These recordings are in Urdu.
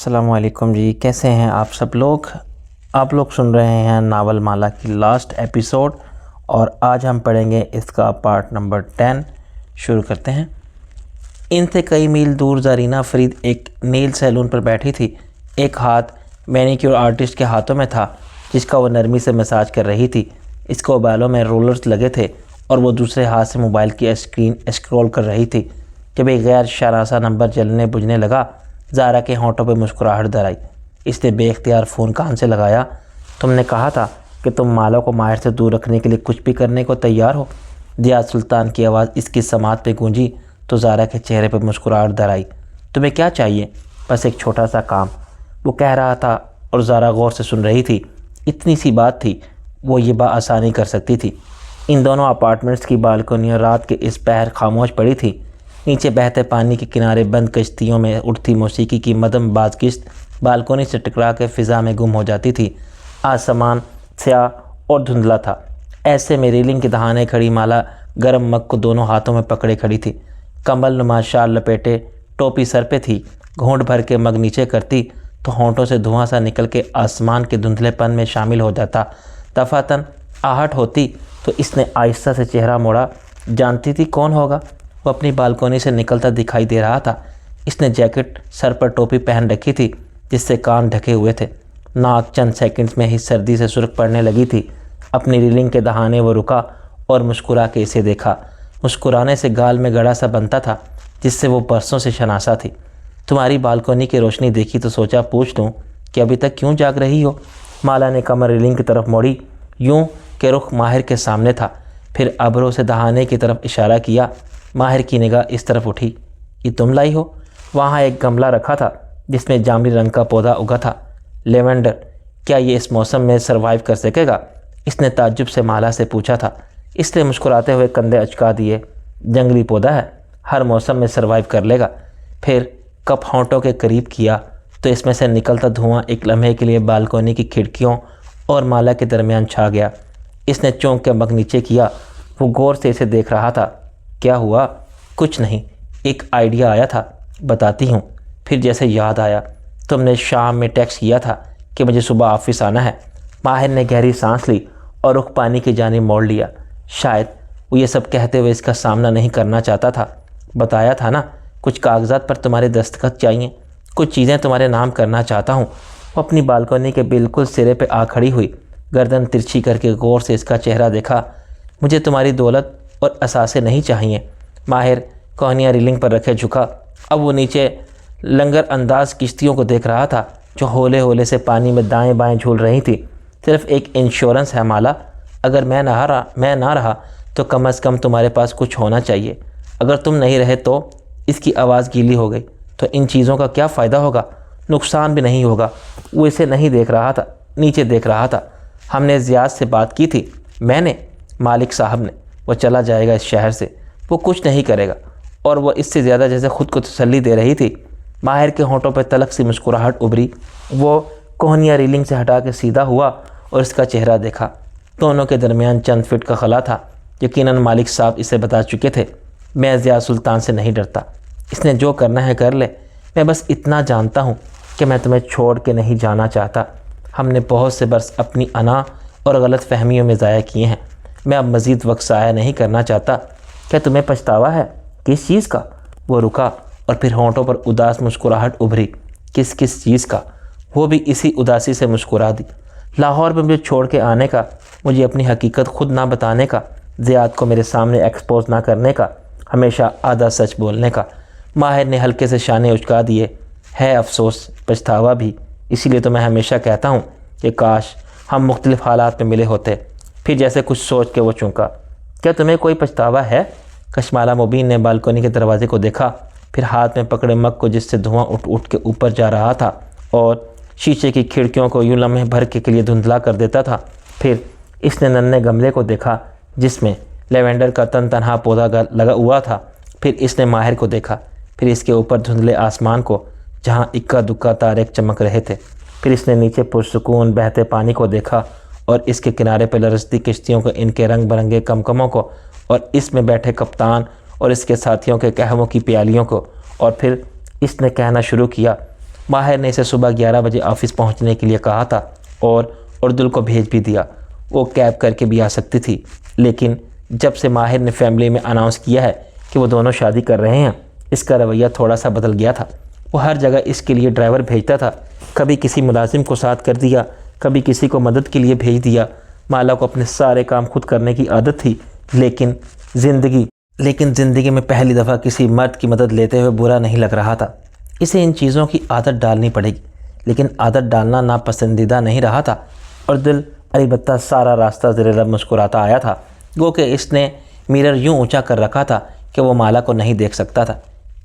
السلام علیکم جی، کیسے ہیں آپ سب لوگ؟ آپ لوگ سن رہے ہیں ناول مالا کی لاسٹ ایپیسوڈ، اور آج ہم پڑھیں گے اس کا پارٹ نمبر 10۔ شروع کرتے ہیں۔ ان سے کئی میل دور زرینہ فرید ایک نیل سیلون پر بیٹھی تھی۔ ایک ہاتھ مینیکیور آرٹسٹ کے ہاتھوں میں تھا جس کا وہ نرمی سے مساج کر رہی تھی۔ اس کو بالوں میں رولرز لگے تھے اور وہ دوسرے ہاتھ سے موبائل کی اسکرین اسکرول کر رہی تھی۔ جب ایک غیر شناسا نمبر جلنے بجھنے لگا، زارا کے ہونٹوں پہ مسکراہٹ در آئی۔ اس نے بے اختیار فون کان سے لگایا۔ تم نے کہا تھا کہ تم مالا کو ماہر سے دور رکھنے کے لیے کچھ بھی کرنے کو تیار ہو۔ دیات سلطان کی آواز اس کی سماعت پہ گونجی تو زارا کے چہرے پہ مسکراہٹ در آئی۔ تمہیں کیا چاہیے؟ بس ایک چھوٹا سا کام، وہ کہہ رہا تھا، اور زارا غور سے سن رہی تھی۔ اتنی سی بات تھی، وہ یہ بآسانی کر سکتی تھی۔ ان دونوں اپارٹمنٹس کی بالکنیاں رات کے اس پہر خاموش پڑی تھی۔ نیچے بہتے پانی کے کنارے بند کشتیوں میں اٹھتی موسیقی کی مدھم باز کشت بالکنی سے ٹکرا کے فضا میں گم ہو جاتی تھی۔ آسمان سیاہ اور دھندلا تھا۔ ایسے میں ریلنگ کے دہانے کھڑی مالا گرم مگ کو دونوں ہاتھوں میں پکڑے کھڑی تھی۔ کمبل نما شال لپیٹے ٹوپی سر پہ تھی۔ گھونٹ بھر کے مگ نیچے کرتی تو ہونٹوں سے دھواں سا نکل کے آسمان کے دھندلے پن میں شامل ہو جاتا۔ دفعتاً آہٹ ہوتی تو اس نے آہستہ سے چہرہ موڑا۔ جانتی تھی کون ہوگا؟ وہ اپنی بالکنی سے نکلتا دکھائی دے رہا تھا۔ اس نے جیکٹ، سر پر ٹوپی پہن رکھی تھی جس سے کان ڈھکے ہوئے تھے۔ ناک چند سیکنڈز میں ہی سردی سے سرخ پڑنے لگی تھی۔ اپنی ریلنگ کے دہانے وہ رکا اور مسکرا کے اسے دیکھا۔ مسکرانے سے گال میں گڑا سا بنتا تھا جس سے وہ برسوں سے شناسا تھی۔ تمہاری بالکنی کی روشنی دیکھی تو سوچا پوچھ لوں کہ ابھی تک کیوں جاگ رہی ہو؟ مالا نے کمر ریلنگ کی طرف موڑی، یوں کہ رخ ماہر کے سامنے تھا، پھر ابروں سے دہانے کی طرف اشارہ کیا۔ ماہر کی نگاہ اس طرف اٹھی۔ یہ تم لائی ہو؟ وہاں ایک گملہ رکھا تھا جس میں جامنی رنگ کا پودا اگا تھا، لیونڈر۔ کیا یہ اس موسم میں سروائیو کر سکے گا؟ اس نے تعجب سے مالا سے پوچھا تھا۔ اس نے مسکراتے ہوئے کندھے اچکا دیے۔ جنگلی پودا ہے، ہر موسم میں سروائیو کر لے گا۔ پھر کپ ہونٹوں کے قریب کیا تو اس میں سے نکلتا دھواں ایک لمحے کے لیے بالکنی کی کھڑکیوں اور مالا کے درمیان چھا گیا۔ اس نے چونک کے مگ نیچے کیا۔ وہ غور سے اسے دیکھ رہا تھا۔ کیا ہوا؟ کچھ نہیں، ایک آئیڈیا آیا تھا، بتاتی ہوں۔ پھر جیسے یاد آیا، تم نے شام میں ٹیکسٹ کیا تھا کہ مجھے صبح آفس آنا ہے۔ ماہر نے گہری سانس لی اور رخ پانی کی جانب موڑ لیا۔ شاید وہ یہ سب کہتے ہوئے اس کا سامنا نہیں کرنا چاہتا تھا۔ بتایا تھا نا، کچھ کاغذات پر تمہارے دستخط چاہیے، کچھ چیزیں تمہارے نام کرنا چاہتا ہوں۔ وہ اپنی بالکنی کے بالکل سرے پہ آ کھڑی ہوئی، گردن ترچھی کر کے غور سے اس کا چہرہ دیکھا۔ مجھے تمہاری دولت اور اثاثے نہیں چاہیے۔ ماہر کوہنیاں ریلنگ پر رکھے جھکا۔ اب وہ نیچے لنگر انداز کشتیوں کو دیکھ رہا تھا جو ہولے ہولے سے پانی میں دائیں بائیں جھول رہی تھی۔ صرف ایک انشورنس ہے مالا، اگر میں نہ رہا تو کم از کم تمہارے پاس کچھ ہونا چاہیے۔ اگر تم نہیں رہے تو، اس کی آواز گیلی ہو گئی، تو ان چیزوں کا کیا فائدہ ہوگا؟ نقصان بھی نہیں ہوگا۔ وہ اسے نہیں دیکھ رہا تھا، نیچے دیکھ رہا تھا۔ ہم نے زیاد سے بات کی تھی، میں نے، مالک صاحب نے۔ وہ چلا جائے گا اس شہر سے، وہ کچھ نہیں کرے گا۔ اور وہ اس سے زیادہ جیسے خود کو تسلی دے رہی تھی۔ ماہر کے ہونٹوں پہ تلخ سی مسکراہٹ ابھری۔ وہ کوہنیاں ریلنگ سے ہٹا کے سیدھا ہوا اور اس کا چہرہ دیکھا۔ دونوں کے درمیان چند فٹ کا خلا تھا۔ یقیناً مالک صاحب اسے بتا چکے تھے۔ میں ضیاء سلطان سے نہیں ڈرتا، اس نے جو کرنا ہے کر لے۔ میں بس اتنا جانتا ہوں کہ میں تمہیں چھوڑ کے نہیں جانا چاہتا۔ ہم نے بہت سے برس اپنی انا اور غلط فہمیوں میں ضائع کیے ہیں۔ میں اب مزید وقت ضائع نہیں کرنا چاہتا۔ کیا تمہیں پچھتاوا ہے؟ کس چیز کا؟ وہ رکا اور پھر ہونٹوں پر اداس مسکراہٹ ابھری۔ کس چیز کا؟ وہ بھی اسی اداسی سے مسکرا دی۔ لاہور میں مجھے چھوڑ کے آنے کا، مجھے اپنی حقیقت خود نہ بتانے کا، زیاد کو میرے سامنے ایکسپوز نہ کرنے کا، ہمیشہ آدھا سچ بولنے کا۔ ماہر نے ہلکے سے شانے اچکا دیے۔ ہے افسوس، پچھتاوا بھی۔ اسی لیے تو میں ہمیشہ کہتا ہوں کہ کاش ہم مختلف حالات میں ملے ہوتے۔ پھر جیسے کچھ سوچ کے وہ چونکا۔ کیا تمہیں کوئی پچھتاوا ہے؟ کشمالہ مبین نے بالکنی کے دروازے کو دیکھا، پھر ہاتھ میں پکڑے مگ کو جس سے دھواں اٹھ کے اوپر جا رہا تھا اور شیشے کی کھڑکیوں کو یوں لمحے بھر کے لیے دھندلا کر دیتا تھا۔ پھر اس نے ننھے گملے کو دیکھا جس میں لیونڈر کا تن تنہا پودا لگا ہوا تھا۔ پھر اس نے ماہر کو دیکھا، پھر اس کے اوپر دھندلے آسمان کو جہاں اکا دکا تارے چمک رہے تھے۔ پھر اس نے نیچے پرسکون بہتے پانی کو دیکھا اور اس کے کنارے پہ لرزتی کشتیوں کو، ان کے رنگ برنگے کمکموں کو، اور اس میں بیٹھے کپتان اور اس کے ساتھیوں کے قہووں کی پیالیوں کو۔ اور پھر اس نے کہنا شروع کیا، ماہر نے اسے صبح 11 بجے آفس پہنچنے کے لیے کہا تھا اور اردل کو بھیج بھی دیا۔ وہ کیب کر کے بھی آ سکتی تھی، لیکن جب سے ماہر نے فیملی میں اناؤنس کیا ہے کہ وہ دونوں شادی کر رہے ہیں، اس کا رویہ تھوڑا سا بدل گیا تھا۔ وہ ہر جگہ اس کے لیے ڈرائیور بھیجتا تھا، کبھی کسی ملازم کو ساتھ کر دیا، کبھی کسی کو مدد کے لیے بھیج دیا۔ مالا کو اپنے سارے کام خود کرنے کی عادت تھی، لیکن زندگی میں پہلی دفعہ کسی مرد کی مدد لیتے ہوئے برا نہیں لگ رہا تھا۔ اسے ان چیزوں کی عادت ڈالنی پڑے گی، لیکن عادت ڈالنا ناپسندیدہ نہیں رہا تھا، اور دل البتہ سارا راستہ زیر لب مسکراتا آیا تھا، گو کہ اس نے میرر یوں اونچا کر رکھا تھا کہ وہ مالا کو نہیں دیکھ سکتا تھا۔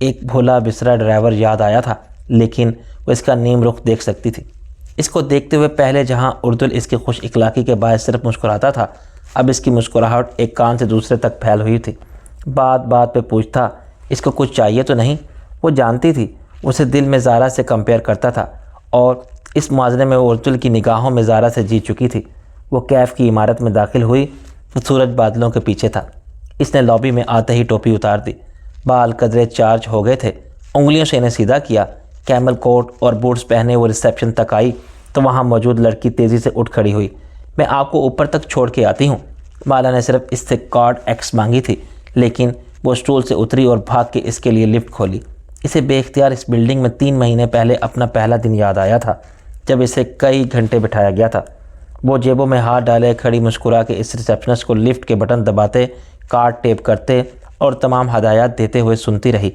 ایک بھولا بسرا ڈرائیور یاد آیا تھا، لیکن وہ اس کا نیم رخ دیکھ سکتی تھی۔ اس کو دیکھتے ہوئے پہلے جہاں اردل اس کی خوش اخلاقی کے باعث صرف مسکراتا تھا، اب اس کی مسکراہٹ ایک کان سے دوسرے تک پھیل ہوئی تھی۔ بات بات پہ پوچھتا، اس کو کچھ چاہیے تو نہیں؟ وہ جانتی تھی، اسے دل میں زارا سے کمپیئر کرتا تھا، اور اس موازنے میں وہ اردل کی نگاہوں میں زارا سے جیت چکی تھی۔ وہ کیف کی عمارت میں داخل ہوئی تو سورج بادلوں کے پیچھے تھا۔ اس نے لابی میں آتے ہی ٹوپی اتار دی، بال قدرے چارج ہو گئے تھے، انگلیوں سے انہیں سیدھا کیا۔ کیمل کوٹ اور بوٹس پہنے وہ ریسیپشن تک آئی تو وہاں موجود لڑکی تیزی سے اٹھ کھڑی ہوئی۔ میں آپ کو اوپر تک چھوڑ کے آتی ہوں۔ مالا نے صرف اس سے کارڈ ایکس مانگی تھی، لیکن وہ اسٹول سے اتری اور بھاگ کے اس کے لیے لفٹ کھولی۔ اسے بے اختیار اس بلڈنگ میں 3 مہینے پہلے اپنا پہلا دن یاد آیا تھا، جب اسے کئی گھنٹے بٹھایا گیا تھا۔ وہ جیبوں میں ہاتھ ڈالے کھڑی مسکرا کے اس ریسیپشنسٹ کو لفٹ کے بٹن دباتے، کارڈ ٹیپ کرتے اور تمام ہدایات دیتے ہوئے سنتی رہی۔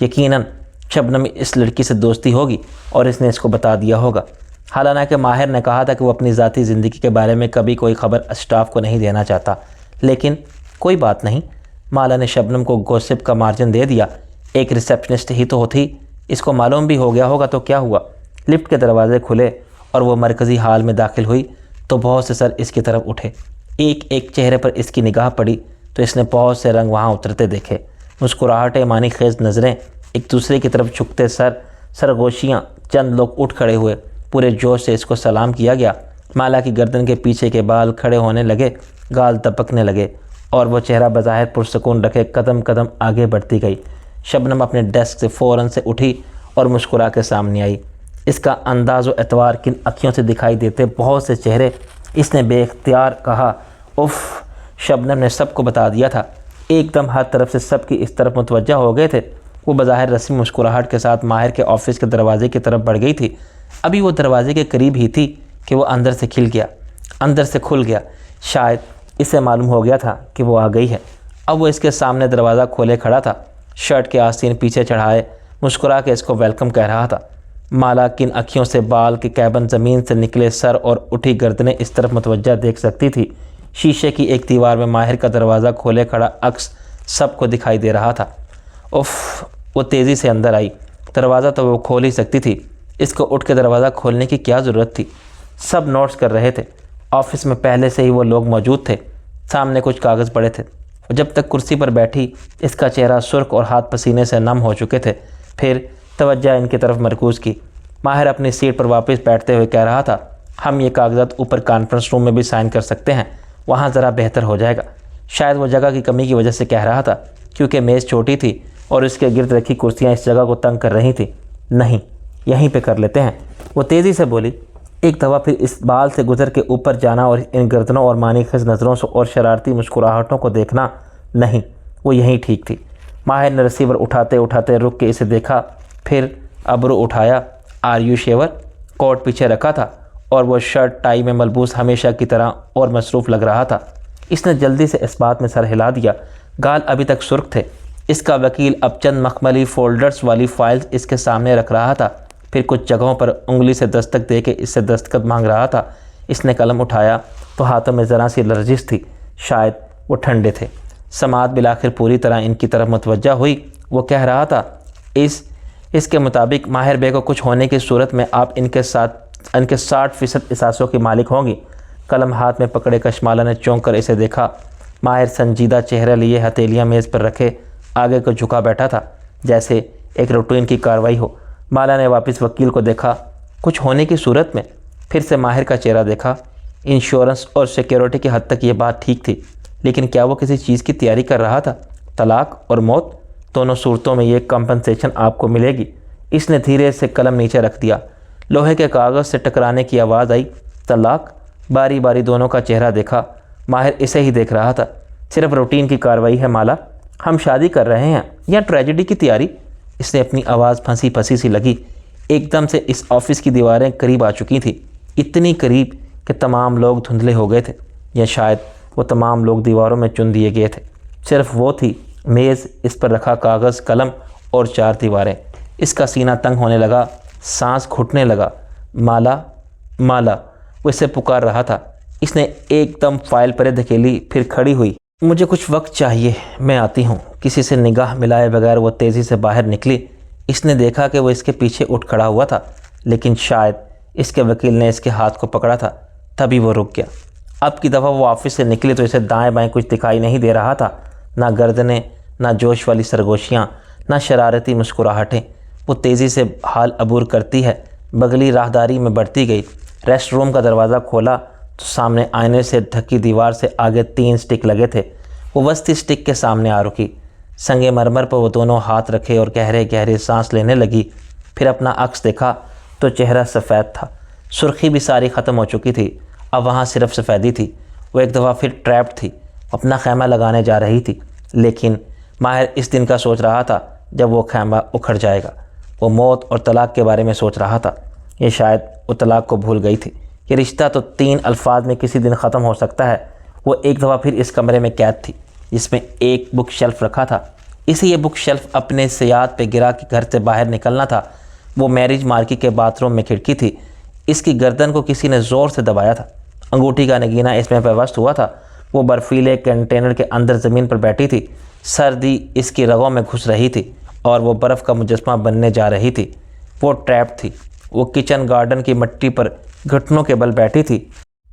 یقیناً شبنم اس لڑکی سے دوستی ہوگی اور اس نے اس کو بتا دیا ہوگا۔ حالانکہ ماہر نے کہا تھا کہ وہ اپنی ذاتی زندگی کے بارے میں کبھی کوئی خبر اسٹاف کو نہیں دینا چاہتا، لیکن کوئی بات نہیں، مالا نے شبنم کو گوسپ کا مارجن دے دیا۔ ایک ریسیپشنسٹ ہی تو تھی، اس کو معلوم بھی ہو گیا ہوگا تو کیا ہوا۔ لفٹ کے دروازے کھلے اور وہ مرکزی ہال میں داخل ہوئی تو بہت سے سر اس کی طرف اٹھے۔ ایک ایک چہرے پر اس کی نگاہ پڑی تو اس نے بہت سے رنگ وہاں اترتے دیکھے، مسکراہٹیں، معنی خیز نظریں، ایک دوسرے کی طرف جھکتے سرگوشیاں۔ چند لوگ اٹھ کھڑے ہوئے، پورے جوش سے اس کو سلام کیا گیا۔ مالا کی گردن کے پیچھے کے بال کھڑے ہونے لگے، گال دپکنے لگے، اور وہ چہرہ بظاہر پرسکون رکھے قدم قدم آگے بڑھتی گئی۔ شبنم اپنے ڈیسک سے فوراً سے اٹھی اور مسکرا کے سامنے آئی۔ اس کا انداز و اعتبار کن اکھیوں سے دکھائی دیتے بہت سے چہرے۔ اس نے بے اختیار کہا، اف۔ شبنم نے سب کو بتا دیا تھا۔ ایک دم ہر طرف سے سب کی اس طرف متوجہ ہو گئے تھے۔ وہ بظاہر رسمی مسکراہٹ کے ساتھ ماہر کے آفس کے دروازے کی طرف بڑھ گئی تھی۔ ابھی وہ دروازے کے قریب ہی تھی کہ وہ اندر سے کھل گیا۔ شاید اسے معلوم ہو گیا تھا کہ وہ آ گئی ہے۔ اب وہ اس کے سامنے دروازہ کھولے کھڑا تھا، شرٹ کے آستین پیچھے چڑھائے، مسکرا کے اس کو ویلکم کہہ رہا تھا۔ مالا کن اکھیوں سے بال کے کیبن زمین سے نکلے سر اور اٹھی گردنیں اس طرف متوجہ دیکھ سکتی تھی۔ شیشے کی ایک دیوار میں ماہر کا دروازہ کھولے کھڑا عکس سب کو دکھائی دے رہا تھا۔ اف۔ وہ تیزی سے اندر آئی۔ دروازہ تو وہ کھول ہی سکتی تھی، اس کو اٹھ کے دروازہ کھولنے کی کیا ضرورت تھی؟ سب نوٹس کر رہے تھے۔ آفس میں پہلے سے ہی وہ لوگ موجود تھے۔ سامنے کچھ کاغذ پڑے تھے۔ جب تک کرسی پر بیٹھی اس کا چہرہ سرخ اور ہاتھ پسینے سے نم ہو چکے تھے۔ پھر توجہ ان کی طرف مرکوز کی۔ ماہر اپنی سیٹ پر واپس بیٹھتے ہوئے کہہ رہا تھا، ہم یہ کاغذات اوپر کانفرنس روم میں بھی سائن کر سکتے ہیں، وہاں ذرا بہتر ہو جائے گا۔ شاید وہ جگہ کی کمی کی وجہ سے کہہ رہا تھا، کیونکہ میز چھوٹی تھی اور اس کے گرد رکھی کرسیاں اس جگہ کو تنگ کر رہی تھیں۔ نہیں، یہیں پہ کر لیتے ہیں، وہ تیزی سے بولی۔ ایک دفعہ پھر اس بال سے گزر کے اوپر جانا اور ان گردنوں اور معنی خیز نظروں سے اور شرارتی مسکراہٹوں کو دیکھنا، نہیں، وہ یہیں ٹھیک تھی۔ ماہر نے ریسیور اٹھاتے اٹھاتے رک کے اسے دیکھا، پھر ابرو اٹھایا۔ Are you sure? کوٹ پیچھے رکھا تھا اور وہ شرٹ ٹائی میں ملبوس ہمیشہ کی طرح اور مصروف لگ رہا تھا۔ اس نے جلدی سے اس بات میں سر ہلا دیا۔ گال ابھی تک سرخ تھے۔ اس کا وکیل اب چند مخملی فولڈرز والی فائلز اس کے سامنے رکھ رہا تھا، پھر کچھ جگہوں پر انگلی سے دستک دے کے اس سے دستخط مانگ رہا تھا۔ اس نے قلم اٹھایا تو ہاتھوں میں ذرا سی لرزش تھی، شاید وہ ٹھنڈے تھے۔ سماعت بالآخر پوری طرح ان کی طرف متوجہ ہوئی۔ وہ کہہ رہا تھا، اس کے مطابق ماہر بے کو کچھ ہونے کی صورت میں آپ ان کے 60% اثاثوں کی مالک ہوں گی۔ قلم ہاتھ میں پکڑے کشمالہ نے چونک کر اسے دیکھا۔ ماہر سنجیدہ چہرہ لیے ہتھیلیاں میز پر رکھے آگے کو جھکا بیٹھا تھا، جیسے ایک روٹین کی کارروائی ہو۔ مالا نے واپس وکیل کو دیکھا۔ کچھ ہونے کی صورت میں؟ پھر سے ماہر کا چہرہ دیکھا۔ انشورنس اور سیکیورٹی کی حد تک یہ بات ٹھیک تھی، لیکن کیا وہ کسی چیز کی تیاری کر رہا تھا؟ طلاق اور موت، دونوں صورتوں میں یہ کمپنسیشن آپ کو ملے گی۔ اس نے دھیرے سے قلم نیچے رکھ دیا۔ لوہے کے کاغذ سے ٹکرانے کی آواز آئی۔ طلاق؟ باری باری دونوں کا چہرہ دیکھا۔ ماہر اسے ہی دیکھ رہا تھا۔ صرف روٹین کی کارروائی ہے مالا، ہم شادی کر رہے ہیں یا ٹریجڈی کی تیاری؟ اس نے اپنی آواز پھنسی پھنسی سی لگی۔ ایک دم سے اس آفس کی دیواریں قریب آ چکی تھیں، اتنی قریب کہ تمام لوگ دھندلے ہو گئے تھے، یا شاید وہ تمام لوگ دیواروں میں چن دیے گئے تھے۔ صرف وہ تھی میز، اس پر رکھا کاغذ، قلم اور چار دیواریں۔ اس کا سینہ تنگ ہونے لگا، سانس گھٹنے لگا۔ مالا مالا، وہ اسے پکار رہا تھا۔ اس نے ایک دم فائل پرے دھکیلی، پھر کھڑی ہوئی۔ مجھے کچھ وقت چاہیے، میں آتی ہوں۔ کسی سے نگاہ ملائے بغیر وہ تیزی سے باہر نکلی۔ اس نے دیکھا کہ وہ اس کے پیچھے اٹھ کھڑا ہوا تھا، لیکن شاید اس کے وکیل نے اس کے ہاتھ کو پکڑا تھا، تبھی وہ رک گیا۔ اب کی دفعہ وہ آفس سے نکلی تو اسے دائیں بائیں کچھ دکھائی نہیں دے رہا تھا، نہ گردنیں، نہ جوش والی سرگوشیاں، نہ شرارتی مسکراہٹیں۔ وہ تیزی سے حال عبور کرتی ہے، بغلی راہداری میں بڑھتی گئی۔ ریسٹ روم کا دروازہ کھولا تو سامنے آئینے سے ڈھکی دیوار سے آگے 3 سٹک لگے تھے۔ وہ وسطی سٹک کے سامنے آ رکی، سنگ مرمر پر وہ دونوں ہاتھ رکھے اور گہرے گہرے سانس لینے لگی۔ پھر اپنا عکس دیکھا تو چہرہ سفید تھا، سرخی بھی ساری ختم ہو چکی تھی، اب وہاں صرف سفیدی تھی۔ وہ ایک دفعہ پھر ٹریپڈ تھی، اپنا خیمہ لگانے جا رہی تھی، لیکن ماہر اس دن کا سوچ رہا تھا جب وہ خیمہ اکھڑ جائے گا۔ وہ موت اور طلاق کے بارے میں سوچ رہا تھا۔ یہ شاید وہ طلاق کو بھول گئی تھی۔ یہ رشتہ تو 3 الفاظ میں کسی دن ختم ہو سکتا ہے۔ وہ ایک دفعہ پھر اس کمرے میں قید تھی جس میں ایک بک شیلف رکھا تھا۔ اسی یہ بک شیلف اپنے سیاحت پہ گرا کہ گھر سے باہر نکلنا تھا۔ وہ میرج مارکی کے باتھ روم میں کھڑکی تھی۔ اس کی گردن کو کسی نے زور سے دبایا تھا، انگوٹھی کا نگینہ اس میں پیوست ہوا تھا۔ وہ برفیلے کنٹینر کے اندر زمین پر بیٹھی تھی، سردی اس کی رگوں میں گھس رہی تھی اور وہ برف کا مجسمہ بننے جا رہی تھی۔ وہ ٹریپ تھی۔ وہ کچن گارڈن کی مٹی پر گھٹنوں کے بل بیٹھی تھی،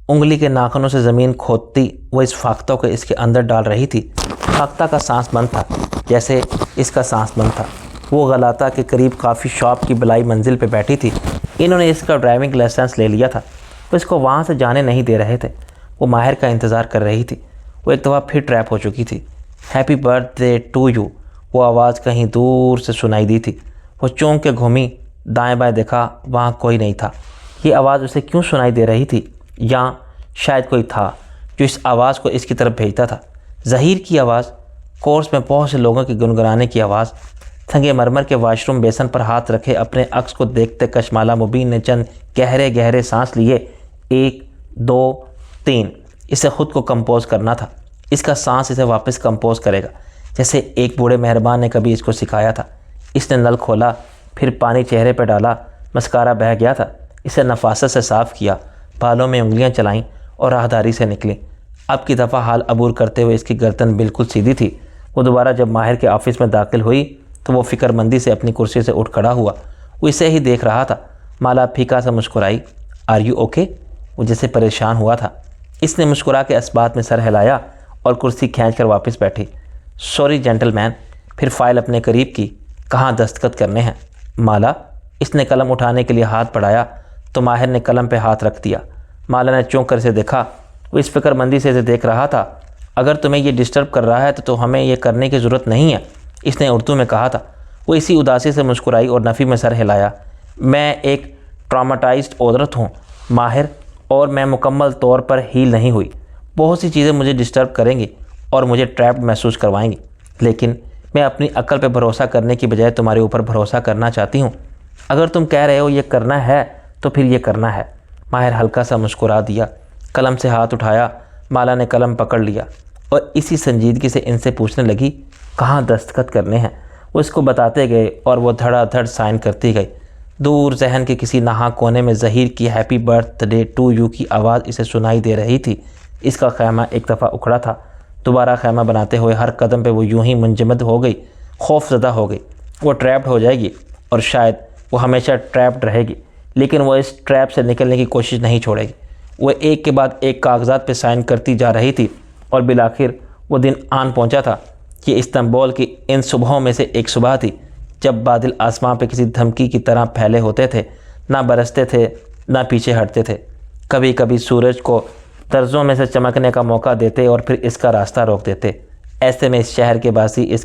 انگلی کے ناخنوں سے زمین کھودتی وہ اس فاختہ کو اس کے اندر ڈال رہی تھی۔ فاختہ کا سانس بند تھا جیسے اس کا سانس بند تھا۔ وہ غلاطہ کے قریب کافی شاپ کی بلائی منزل پہ بیٹھی تھی۔ انہوں نے اس کا ڈرائیونگ لائسنس لے لیا تھا، وہ اس کو وہاں سے جانے نہیں دے رہے تھے۔ وہ ماہر کا انتظار کر رہی تھی۔ وہ ایک دفعہ پھر ٹریپ ہو چکی تھی۔ Happy birthday to you, وہ آواز کہیں دور سے سنائی دی تھی۔ وہ چونک کے گھومی، دائیں بائیں دیکھا، وہاں کوئی نہیں تھا۔ یہ آواز اسے کیوں سنائی دے رہی تھی؟ یا شاید کوئی تھا جو اس آواز کو اس کی طرف بھیجتا تھا۔ ظہیر کی آواز، کورس میں بہت سے لوگوں کے گنگنانے کی آواز۔ سنگ مرمر کے واش روم بیسن پر ہاتھ رکھے اپنے عکس کو دیکھتے کشمالہ مبین نے چند گہرے گہرے سانس لیے۔ 1 2 3۔ اسے خود کو کمپوز کرنا تھا۔ اس کا سانس اسے واپس کمپوز کرے گا، جیسے ایک بوڑھے مہربان نے کبھی اس کو سکھایا تھا۔ اس نے نل کھولا، پھر پانی چہرے پہ ڈالا، مسکارا بہہ گیا تھا، اسے نفاست سے صاف کیا، بالوں میں انگلیاں چلائیں اور راہداری سے نکلی۔ اب کی دفعہ حال عبور کرتے ہوئے اس کی گردن بالکل سیدھی تھی۔ وہ دوبارہ جب ماہر کے آفس میں داخل ہوئی تو وہ فکر مندی سے اپنی کرسی سے اٹھ کھڑا ہوا۔ وہ اسے ہی دیکھ رہا تھا۔ مالا پھیکا سا مسکرائی۔ Are you okay? وہ جیسے پریشان ہوا تھا۔ اس نے مسکرا کے اسبات میں سر ہلایا اور کرسی کھینچ کر واپس بیٹھی۔ سوری جینٹل مین۔ پھر فائل اپنے قریب کی۔ کہاں دستخط کرنے ہیں؟ مالا، اس نے قلم اٹھانے کے لیے ہاتھ بڑھایا تو ماہر نے قلم پہ ہاتھ رکھ دیا۔ مالا نے چونک کر اسے دیکھا۔ وہ اس فکر مندی سے اسے دیکھ رہا تھا۔ اگر تمہیں یہ ڈسٹرب کر رہا ہے تو ہمیں یہ کرنے کی ضرورت نہیں ہے، اس نے اردو میں کہا تھا۔ وہ اسی اداسی سے مسکرائی اور نفی میں سر ہلایا۔ میں ایک ٹراماٹائزڈ عورت ہوں ماہر، اور میں مکمل طور پر ہیل نہیں ہوئی۔ بہت سی چیزیں مجھے ڈسٹرب کریں گی اور مجھے ٹریپڈ محسوس کروائیں گی، لیکن میں اپنی عقل پہ بھروسہ کرنے کی بجائے تمہارے اوپر بھروسہ کرنا چاہتی ہوں۔ اگر تم کہہ رہے ہو یہ کرنا ہے تو پھر یہ کرنا ہے۔ ماہر ہلکا سا مسکرا دیا، قلم سے ہاتھ اٹھایا۔ مالا نے قلم پکڑ لیا اور اسی سنجیدگی سے ان سے پوچھنے لگی، کہاں دستخط کرنے ہیں؟ وہ اس کو بتاتے گئے اور وہ دھڑا دھڑ سائن کرتی گئی۔ دور ذہن کے کسی نہا کونے میں ظہیر کی happy birthday to you کی آواز اسے سنائی دے رہی تھی۔ اس کا خیمہ ایک دفعہ اکھڑا تھا، دوبارہ خیمہ بناتے ہوئے ہر قدم پہ وہ یوں ہی منجمد ہو گئی، خوف زدہ ہو گئی۔ وہ ٹریپڈ ہو جائے گی اور شاید وہ ہمیشہ ٹریپڈ رہے گی، لیکن وہ اس ٹریپ سے نکلنے کی کوشش نہیں چھوڑے گی۔ وہ ایک کے بعد ایک کاغذات پہ سائن کرتی جا رہی تھی اور بالآخر وہ دن آن پہنچا تھا۔ یہ استنبول کی ان صبحوں میں سے ایک صبح تھی جب بادل آسمان پہ کسی دھمکی کی طرح پھیلے ہوتے تھے، نہ برستے تھے نہ پیچھے ہٹتے تھے۔ کبھی کبھی سورج کو طرزوں میں سے چمکنے کا موقع دیتے اور پھر اس کا راستہ روک دیتے۔ ایسے میں اس شہر کے باسی اس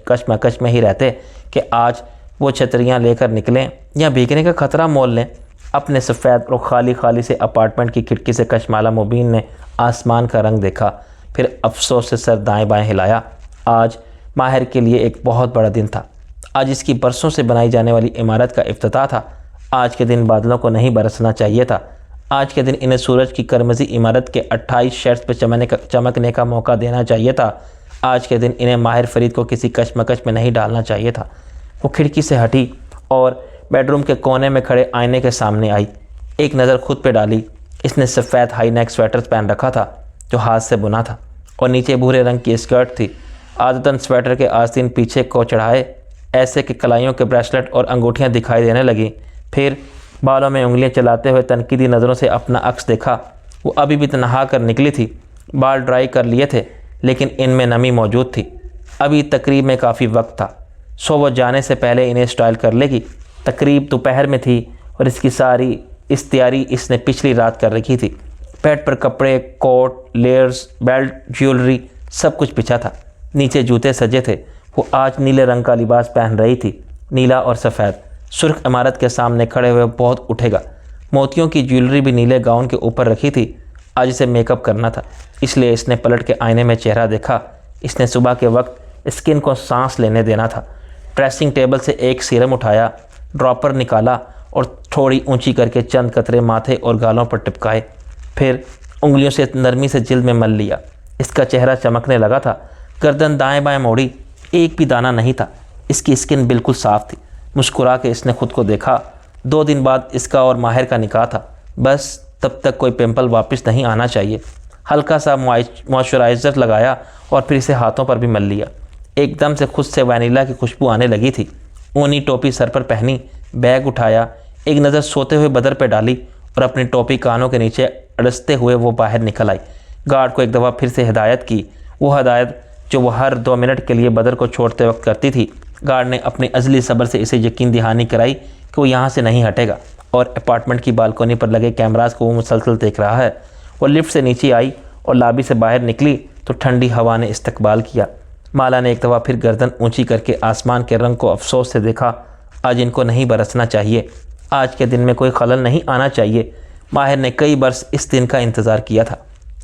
کشمکش میں ہی رہتے کہ آج وہ چھتریاں لے کر نکلیں یا بھیگنے کا خطرہ مول لیں۔ اپنے سفید اور خالی سے اپارٹمنٹ کی کھڑکی سے کشمالہ مبین نے آسمان کا رنگ دیکھا، پھر افسوس سے سر دائیں بائیں ہلایا۔ آج ماہر کے لیے ایک بہت بڑا دن تھا۔ آج اس کی برسوں سے بنائی جانے والی عمارت کا افتتاح تھا۔ آج کے دن بادلوں کو نہیں برسنا چاہیے تھا۔ آج کے دن انہیں سورج کی کرمزی عمارت کے 28 شیڈز پہ چمکنے کا موقع دینا چاہیے تھا۔ آج کے دن انہیں ماہر فرید کو کسی کشمکش میں نہیں ڈالنا چاہیے تھا۔ وہ کھڑکی سے ہٹی اور بیڈ روم کے کونے میں کھڑے آئینے کے سامنے آئی۔ ایک نظر خود پہ ڈالی۔ اس نے سفید ہائی نیک سویٹر پہن رکھا تھا جو ہاتھ سے بنا تھا، اور نیچے بھورے رنگ کی اسکرٹ تھی۔ عادتاً سویٹر کے آستین پیچھے کو چڑھائے ایسے کہ کلائیوں کے بریسلٹ اور انگوٹھیاں دکھائی دینے لگیں۔ پھر بالوں میں انگلیاں چلاتے ہوئے تنقیدی نظروں سے اپنا عکس دیکھا۔ وہ ابھی بھی نہا کر نکلی تھی، بال ڈرائی کر لیے تھے، لیکن ان میں نمی موجود تھی۔ ابھی تقریب میں کافی وقت تھا، سو وہ جانے سے پہلے انہیں اسٹائل کر لے گی۔ تقریب دوپہر میں تھی اور اس کی ساری تیاری اس نے پچھلی رات کر رکھی تھی۔ بیڈ پر کپڑے، کوٹ، لیئرز، بیلٹ، جیولری سب کچھ بچھا تھا۔ نیچے جوتے سجے تھے۔ وہ آج نیلے رنگ کا لباس پہن رہی تھی، نیلا اور سفید۔ سرخ عمارت کے سامنے کھڑے ہوئے بہت اٹھے گا۔ موتیوں کی جیولری بھی نیلے گاؤن کے اوپر رکھی تھی۔ آج اسے میک اپ کرنا تھا، اس لیے اس نے پلٹ کے آئینے میں چہرہ دیکھا۔ اس نے صبح کے وقت اسکن کو سانس لینے دینا تھا۔ ڈریسنگ ٹیبل سے ایک سیرم اٹھایا، ڈراپر نکالا اور تھوڑی اونچی کر کے چند قطرے ماتھے اور گالوں پر ٹپکائے۔ پھر انگلیوں سے نرمی سے جلد میں مل لیا۔ اس کا چہرہ چمکنے لگا تھا۔ گردن دائیں بائیں موڑی، ایک بھی دانہ نہیں تھا۔ اس کی اسکن بالکل صاف تھی۔ مسکرا کے اس نے خود کو دیکھا۔ 2 دن بعد اس کا اور ماہر کا نکاح تھا، بس تب تک کوئی پمپل واپس نہیں آنا چاہیے۔ ہلکا سا موئسچرائزر لگایا اور پھر اسے ہاتھوں پر بھی مل لیا۔ ایک دم سے خود سے وینیلا کی خوشبو آنے لگی تھی۔ اونی ٹوپی سر پر پہنی، بیگ اٹھایا، ایک نظر سوتے ہوئے بدر پہ ڈالی اور اپنی ٹوپی کانوں کے نیچے اڑستے ہوئے وہ باہر نکل آئی۔ گارڈ کو ایک دفعہ پھر سے ہدایت کی، وہ ہدایت جو وہ ہر 2 منٹ کے لیے بدر کو چھوڑتے وقت کرتی تھی۔ گارڈ نے اپنی ازلی صبر سے اسے یقین دہانی کرائی کہ وہ یہاں سے نہیں ہٹے گا، اور اپارٹمنٹ کی بالکونی پر لگے کیمراز کو وہ مسلسل دیکھ رہا ہے۔ وہ لفٹ سے نیچے آئی اور لابی سے باہر نکلی تو ٹھنڈی ہوا نے استقبال کیا۔ مالا نے ایک دفعہ پھر گردن اونچی کر کے آسمان کے رنگ کو افسوس سے دیکھا۔ آج ان کو نہیں برسنا چاہیے، آج کے دن میں کوئی خلل نہیں آنا چاہیے۔ ماہر نے کئی برس اس دن کا انتظار کیا تھا۔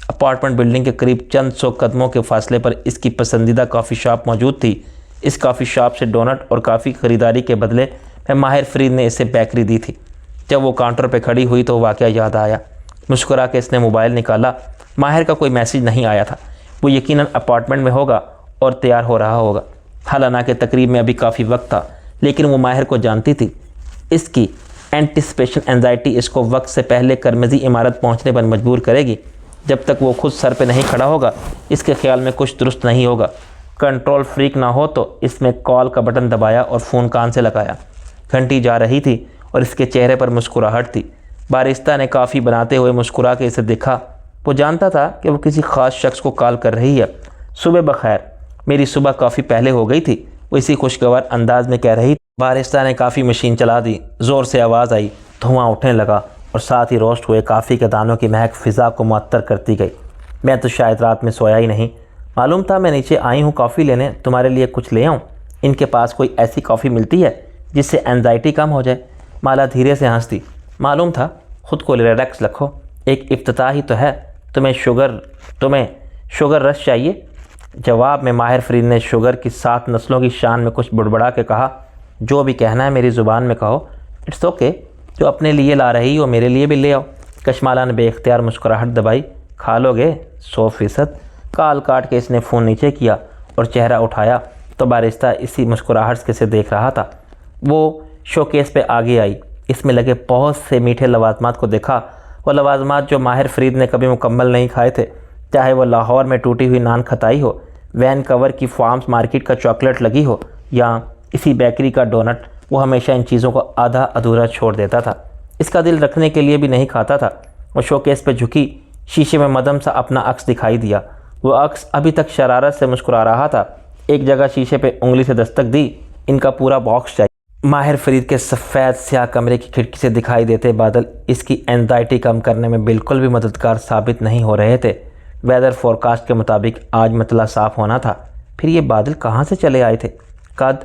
اپارٹمنٹ بلڈنگ کے قریب چند 100 قدموں کے فاصلے پر اس کی پسندیدہ کافی شاپ موجود تھی۔ اس کافی شاپ سے ڈونٹ اور کافی خریداری کے بدلے میں ماہر فرید نے اسے بیکری دی تھی۔ جب وہ کاؤنٹر پہ کھڑی ہوئی تو واقعہ یاد آیا۔ مسکرا کے اس نے موبائل نکالا۔ ماہر کا کوئی میسیج نہیں آیا تھا۔ وہ یقیناً اپارٹمنٹ میں ہوگا اور تیار ہو رہا ہوگا۔ حالانکہ تقریب میں ابھی کافی وقت تھا، لیکن وہ ماہر کو جانتی تھی۔ اس کی اینٹیسپیشن اینزائٹی اس کو وقت سے پہلے کرمزی عمارت پہنچنے پر مجبور کرے گی۔ جب تک وہ خود سر پہ نہیں کھڑا ہوگا، اس کے خیال میں کچھ درست نہیں ہوگا۔ کنٹرول فریک نہ ہو تو اس میں کال کا بٹن دبایا اور فون کان سے لگایا۔ گھنٹی جا رہی تھی اور اس کے چہرے پر مسکراہٹ تھی۔ بارستہ نے کافی بناتے ہوئے مسکرا کے اسے دیکھا۔ وہ جانتا تھا کہ وہ کسی خاص شخص کو کال کر رہی ہے۔ صبح بخیر، میری صبح کافی پہلے ہو گئی تھی، وہ اسی خوشگوار انداز میں کہہ رہی تھی۔ بارستہ نے کافی مشین چلا دی، زور سے آواز آئی، دھواں اٹھنے لگا اور ساتھ ہی روسٹ ہوئے کافی کے دانوں کی مہک فضا کو معطر کرتی گئی۔ میں تو شاید رات میں سویا ہی نہیں، معلوم تھا میں نیچے آئی ہوں کافی لینے، تمہارے لیے کچھ لے آؤں؟ ان کے پاس کوئی ایسی کافی ملتی ہے جس سے اینزائٹی کم ہو جائے؟ مالا دھیرے سے ہنس دی۔ معلوم تھا، خود کو ریلیکس رکھو، ایک افتتاح ہی تو ہے، تمہیں شوگر رش چاہیے؟ جواب میں ماہر فرید نے شوگر کی 7 نسلوں کی شان میں کچھ بڑبڑا کے کہا، جو بھی کہنا ہے میری زبان میں کہو، اٹس اوکے، جو اپنے لیے لا رہی ہو میرے لیے بھی لے آؤ۔ کشمالہ نے بے اختیار مسکراہٹ دبائی۔ کھا لو گے؟ 100%۔ کال کاٹ کے اس نے فون نیچے کیا اور چہرہ اٹھایا تو بارستہ اسی مسکراہٹ سے دیکھ رہا تھا۔ وہ شوکیس پہ آگے آئی، اس میں لگے بہت سے میٹھے لوازمات کو دیکھا، وہ لوازمات جو ماہر فرید نے کبھی مکمل نہیں کھائے تھے، چاہے وہ لاہور میں ٹوٹی ہوئی نان کھتائی ہو، وین کور کی فارمز مارکیٹ کا چاکلیٹ لگی ہو، یا اسی بیکری کا ڈونٹ۔ وہ ہمیشہ ان چیزوں کو آدھا ادھورا چھوڑ دیتا تھا، اس کا دل رکھنے کے لیے بھی نہیں کھاتا تھا۔ وہ شوکیس پہ جھکی، شیشے میں مدھم سا اپنا عکس دکھائی دیا۔ وہ عکس ابھی تک شرارت سے مسکرا رہا تھا۔ ایک جگہ شیشے پہ انگلی سے دستک دی، ان کا پورا باکس چاہیے۔ ماہر فرید کے سفید سیاہ کمرے کی کھڑکی سے دکھائی دیتے بادل اس کی اینزائٹی کم کرنے میں بالکل بھی مددگار ثابت نہیں ہو رہے تھے۔ ویدر فورکاسٹ کے مطابق آج مطلع صاف ہونا تھا، پھر یہ بادل کہاں سے چلے آئے تھے؟ قد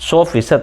100%।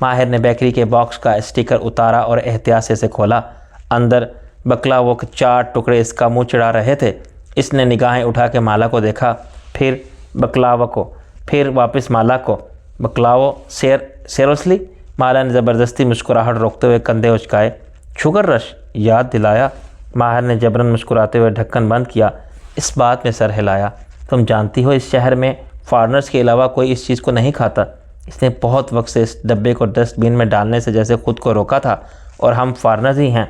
ماہر نے بیکری کے باکس کا اسٹیکر اتارا اور احتیاط سے اسے کھولا۔ اندر بکلاووں کے 4 ٹکڑے اس کا منہ چڑھا رہے تھے۔ اس نے نگاہیں اٹھا کے مالا کو دیکھا، پھر بکلاوا کو، پھر واپس مالا کو۔ بکلاو سیروسلی؟ مالا نے زبردستی مسکراہٹ روکتے ہوئے کندھے اچکائے۔ شوگر رش یاد دلایا۔ ماہر نے جبراً مسکراتے ہوئے ڈھکن بند کیا۔ اس بات میں سر ہلایا۔ تم جانتی ہو اس شہر میں فارنرز کے علاوہ کوئی اس چیز کو نہیں کھاتا۔ اس نے بہت وقت سے اس ڈبے کو ڈسٹ بین میں ڈالنے سے جیسے خود کو روکا تھا، اور ہم فارنرز ہی ہیں۔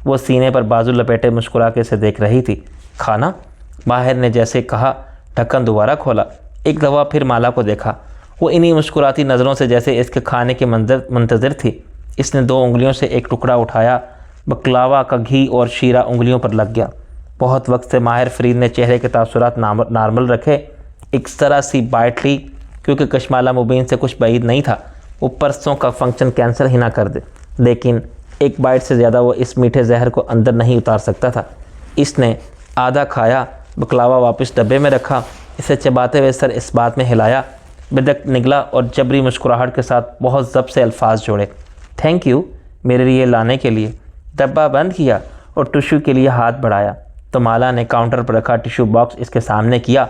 وہ سینے پر بازو لپیٹے مسکرا کے اسے دیکھ رہی تھی۔ کھانا؟ ماہر نے جیسے کہا، ڈھکن دوبارہ کھولا۔ ایک دفعہ پھر مالا کو دیکھا۔ وہ انہی مسکراتی نظروں سے جیسے اس کے کھانے کے منتظر تھی۔ اس نے 2 انگلیوں سے ایک ٹکڑا اٹھایا۔ بکلاوا کا گھی اور شیرہ انگلیوں پر لگ گیا۔ بہت وقت سے ماہر فرید نے چہرے کے تاثرات نارمل رکھے۔ ایک ذرا سی بائٹ لی، کیونکہ کشمالہ مبین سے کچھ بعید نہیں تھا وہ پرسوں کا فنکشن کینسل ہی نہ کر دے، لیکن ایک بائٹ سے زیادہ وہ اس میٹھے زہر کو اندر نہیں اتار سکتا تھا۔ اس نے آدھا کھایا، بکلاوا واپس ڈبے میں رکھا، اسے چباتے ہوئے سر اس بات میں ہلایا، بدک نگلا اور جبری مسکراہٹ کے ساتھ بہت ضبط سے الفاظ جوڑے۔ تھینک یو میرے لیے لانے کے لیے۔ ڈبہ بند کیا اور ٹشو کے لیے ہاتھ بڑھایا تو مالا نے کاؤنٹر پر رکھا ٹشو باکس اس کے سامنے کیا۔